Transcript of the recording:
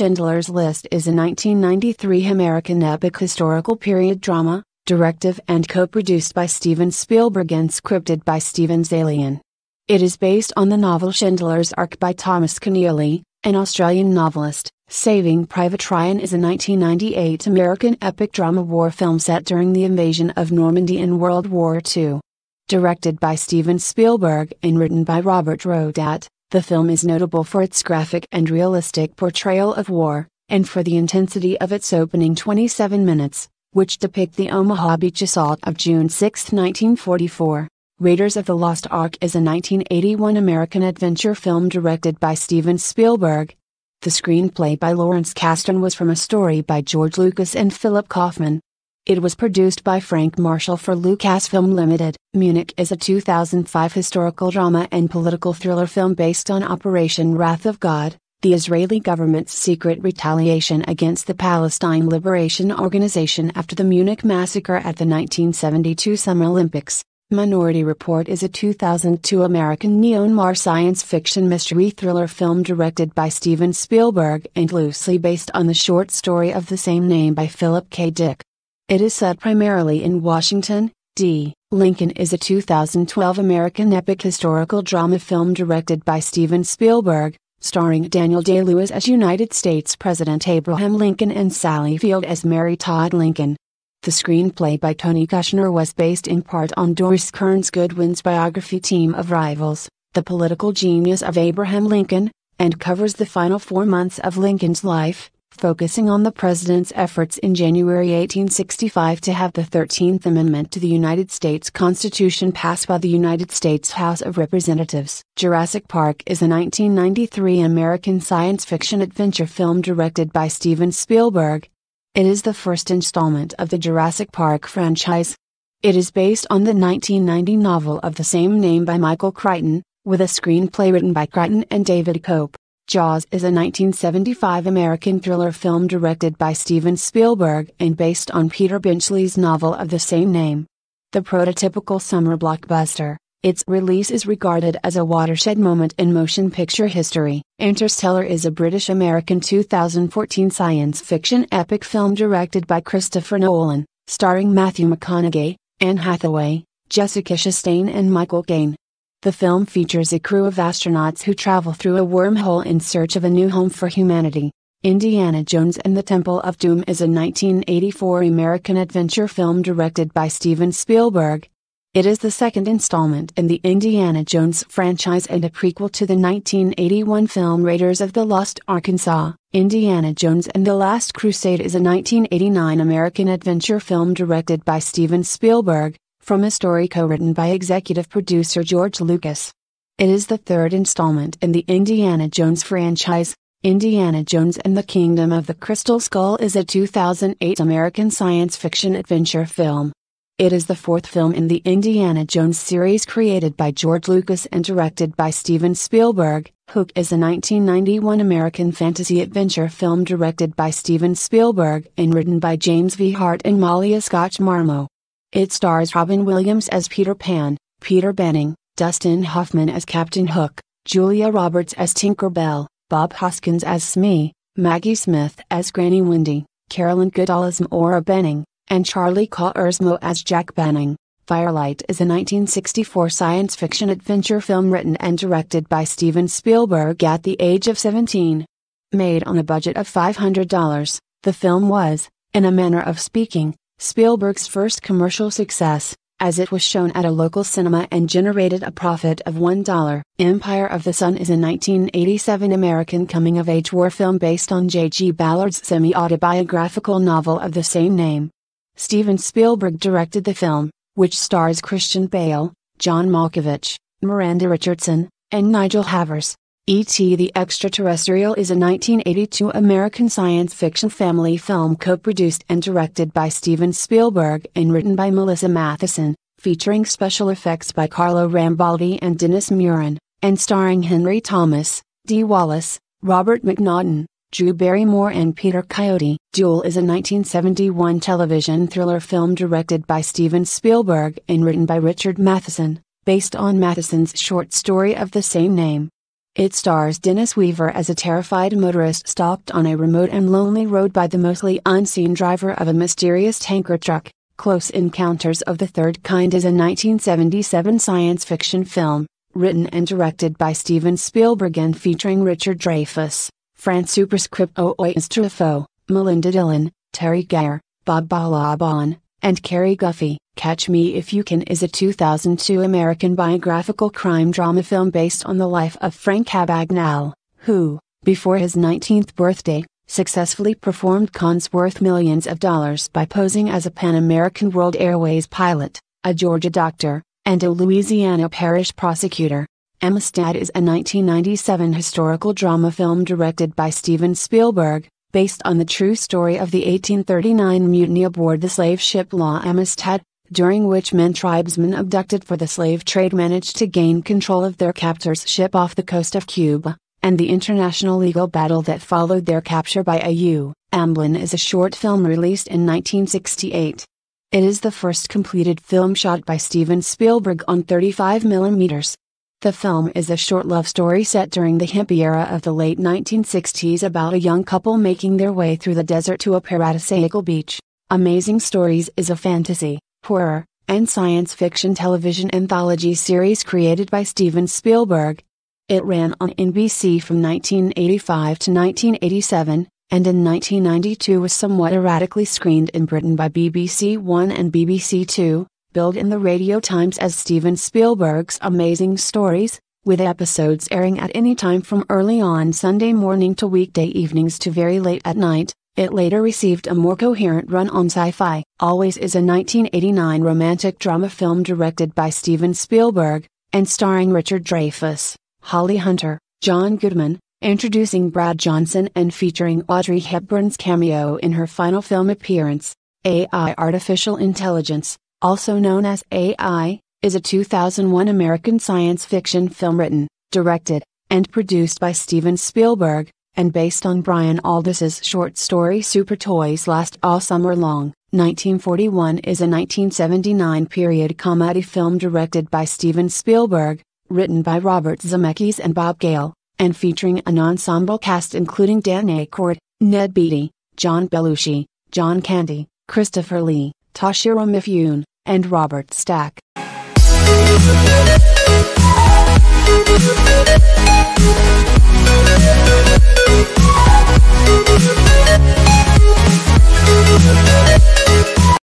Schindler's List is a 1993 American epic historical period drama, directed and co-produced by Steven Spielberg and scripted by Steven Zaillian. It is based on the novel Schindler's Ark by Thomas Keneally, an Australian novelist. Saving Private Ryan is a 1998 American epic drama war film set during the invasion of Normandy in World War II. Directed by Steven Spielberg and written by Robert Rodat, the film is notable for its graphic and realistic portrayal of war, and for the intensity of its opening 27 minutes, which depict the Omaha Beach assault of June 6, 1944. Raiders of the Lost Ark is a 1981 American adventure film directed by Steven Spielberg. The screenplay by Lawrence Kasdan was from a story by George Lucas and Philip Kaufman. It was produced by Frank Marshall for Lucasfilm Limited. Munich is a 2005 historical drama and political thriller film based on Operation Wrath of God, the Israeli government's secret retaliation against the Palestine Liberation Organization after the Munich massacre at the 1972 Summer Olympics. Minority Report is a 2002 American neo-noir science fiction mystery thriller film directed by Steven Spielberg and loosely based on the short story of the same name by Philip K. Dick. It is set primarily in Washington, D. Lincoln is a 2012 American epic historical drama film directed by Steven Spielberg, starring Daniel Day-Lewis as United States President Abraham Lincoln and Sally Field as Mary Todd Lincoln. The screenplay by Tony Kushner was based in part on Doris Kearns Goodwin's biography Team of Rivals, The Political Genius of Abraham Lincoln, and covers the final 4 months of Lincoln's life, focusing on the president's efforts in January 1865 to have the 13th Amendment to the United States Constitution passed by the United States House of Representatives. Jurassic Park is a 1993 American science fiction adventure film directed by Steven Spielberg. It is the first installment of the Jurassic Park franchise. It is based on the 1990 novel of the same name by Michael Crichton, with a screenplay written by Crichton and David Cope. Jaws is a 1975 American thriller film directed by Steven Spielberg and based on Peter Benchley's novel of the same name. The prototypical summer blockbuster, its release is regarded as a watershed moment in motion picture history. Interstellar is a British-American 2014 science fiction epic film directed by Christopher Nolan, starring Matthew McConaughey, Anne Hathaway, Jessica Chastain and Michael Caine. The film features a crew of astronauts who travel through a wormhole in search of a new home for humanity. Indiana Jones and the Temple of Doom is a 1984 American adventure film directed by Steven Spielberg. It is the second installment in the Indiana Jones franchise and a prequel to the 1981 film Raiders of the Lost Arkansas. Indiana Jones and the Last Crusade is a 1989 American adventure film directed by Steven Spielberg, from a story co-written by executive producer George Lucas. It is the third installment in the Indiana Jones franchise. Indiana Jones and the Kingdom of the Crystal Skull is a 2008 American science fiction adventure film. It is the fourth film in the Indiana Jones series created by George Lucas and directed by Steven Spielberg. Hook is a 1991 American fantasy adventure film directed by Steven Spielberg and written by James V. Hart and Malia Scott-Marmo. It stars Robin Williams as Peter Pan, Peter Banning, Dustin Hoffman as Captain Hook, Julia Roberts as Tinker Bell, Bob Hoskins as Smee, Maggie Smith as Granny Wendy, Carolyn Goodall as Maura Banning, and Charlie Cauersmo as Jack Banning. Firelight is a 1964 science fiction adventure film written and directed by Steven Spielberg at the age of 17. Made on a budget of $500, the film was, in a manner of speaking, Spielberg's first commercial success, as it was shown at a local cinema and generated a profit of $1. Empire of the Sun is a 1987 American coming-of-age war film based on J.G. Ballard's semi-autobiographical novel of the same name. Steven Spielberg directed the film, which stars Christian Bale, John Malkovich, Miranda Richardson, and Nigel Havers. E.T. the Extraterrestrial is a 1982 American science fiction family film co-produced and directed by Steven Spielberg and written by Melissa Matheson, featuring special effects by Carlo Rambaldi and Dennis Muren, and starring Henry Thomas, Dee Wallace, Robert McNaughton, Drew Barrymore and Peter Coyote. Duel is a 1971 television thriller film directed by Steven Spielberg and written by Richard Matheson, based on Matheson's short story of the same name. It stars Dennis Weaver as a terrified motorist stopped on a remote and lonely road by the mostly unseen driver of a mysterious tanker truck. Close Encounters of the Third Kind is a 1977 science fiction film, written and directed by Steven Spielberg and featuring Richard Dreyfuss, Fran Superscript Truffaut, Melinda Dillon, Terry Geyer, Bob Balaban, and Carrie Guffey. Catch Me If You Can is a 2002 American biographical crime drama film based on the life of Frank Abagnale, who, before his 19th birthday, successfully performed cons worth millions of dollars by posing as a Pan American World Airways pilot, a Georgia doctor, and a Louisiana parish prosecutor. Amistad is a 1997 historical drama film directed by Steven Spielberg, based on the true story of the 1839 mutiny aboard the slave ship La Amistad, during which men tribesmen abducted for the slave trade managed to gain control of their captor's ship off the coast of Cuba, and the international legal battle that followed their capture by A.U. Amblin is a short film released in 1968. It is the first completed film shot by Steven Spielberg on 35mm. The film is a short love story set during the hippie era of the late 1960s about a young couple making their way through the desert to a paradisaical beach. Amazing Stories is a fantasy, horror, and science fiction television anthology series created by Steven Spielberg. It ran on NBC from 1985 to 1987, and in 1992 was somewhat erratically screened in Britain by BBC One and BBC Two, billed in the Radio Times as Steven Spielberg's Amazing Stories, with episodes airing at any time from early on Sunday morning to weekday evenings to very late at night. It later received a more coherent run on Sci-Fi. Always is a 1989 romantic drama film directed by Steven Spielberg, and starring Richard Dreyfuss, Holly Hunter, John Goodman, introducing Brad Johnson and featuring Audrey Hepburn's cameo in her final film appearance. AI Artificial Intelligence, also known as AI, is a 2001 American science fiction film written, directed, and produced by Steven Spielberg, and based on Brian Aldiss's short story Super Toys Last All Summer Long. 1941 is a 1979 period comedy film directed by Steven Spielberg, written by Robert Zemeckis and Bob Gale, and featuring an ensemble cast including Dan Aykroyd, Ned Beatty, John Belushi, John Candy, Christopher Lee, Toshiro Mifune, and Robert Stack.